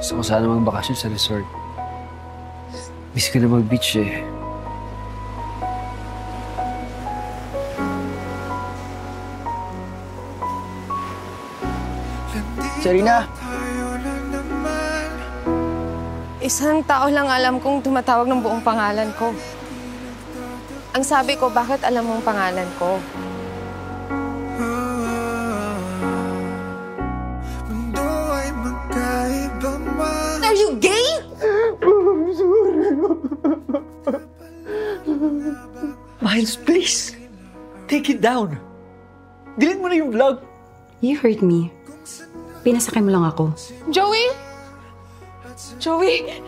Gusto ko sana magbakasyon sa resort. Miss ko na mag-beach eh. Serena! Isang tao lang alam kong tumatawag ng buong pangalan ko. Ang sabi ko, bakit alam mong pangalan ko? Are you gay? Miles, please! Take it down! Delete mo na yung vlog! You hurt me. Pinasakay mo lang ako. Joey? Joey?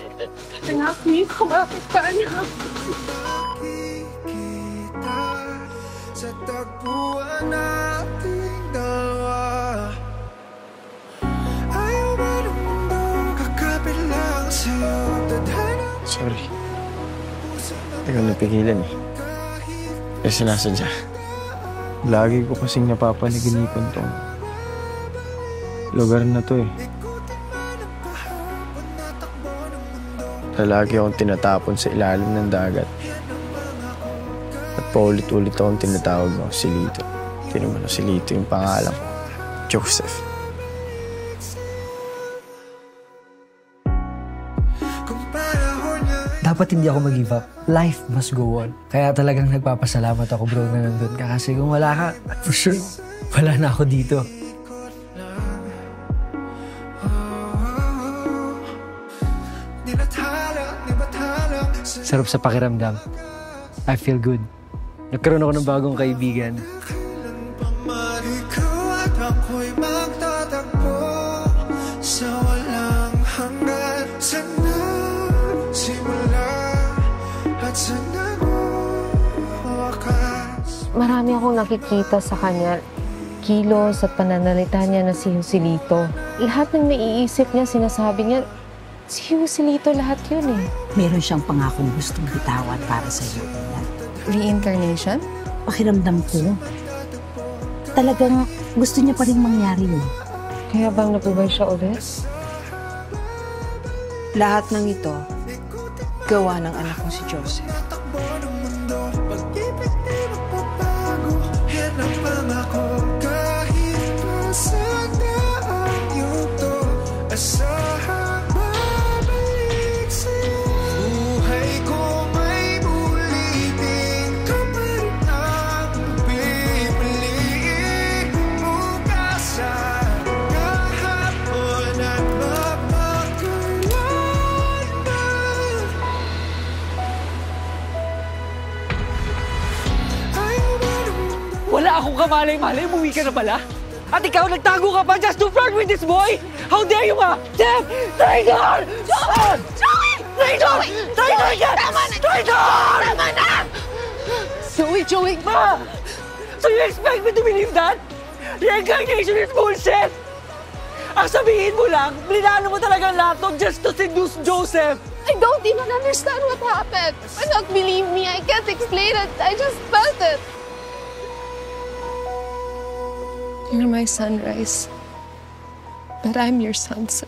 Anak, please, kumapit ka, anak. Sa tagpuan nating dalawa. Ayaw ba ng mundo, kakapit lang sa'yo. Sorry. Hindi ko napigilan eh. Kasi sinasadya. Lagi ko kasing napapanaginipan tong lugar na to eh. Lagi akong tinatapon sa ilalim ng dagat. At paulit-ulit akong tinatawag ng Silito. Hindi naman ang Silito yung pangalan ko. Joseph. Dapat hindi ako mag-give up. Life must go on. Kaya talagang nagpapasalamat ako, bro, na nandun ka. Kasi kung wala ka, for sure, wala na ako dito. Sarap sa pakiramdam. I feel good. Nagkaroon ako ng bagong kaibigan. Marami akong nakikita sa kanya. Kilos at pananalita niya na si Joselito. Lahat ng naiisip niya, sinasabi niya, si Joselito lahat yun eh. Meron siyang pangakong gustong bitawan para sa iyo. Reincarnation? Pakiramdam ko, talagang gusto niya pa rin mangyari yun. Kaya bang nabuhay siya ulit? Lahat ng ito, gawa ng anak ko si Joseph. Wala akong kamalay-malay, umuwi ka na pala? At ikaw, nagtago ka pa just to flirt with this boy? How dare you ka? Jeff! Traitor! Joey! Traitor! Traitor ka! Tama na! Traitor! Tama na! Joey! Ma! So you expect me to believe that? Reincarnation is bullshit! Ang sabihin mo lang, plinano mo talaga lahat to just to seduce Joseph! I don't even understand what happened. Don't believe me. I can't explain it. I just felt it. You're my sunrise, but I'm your sunset.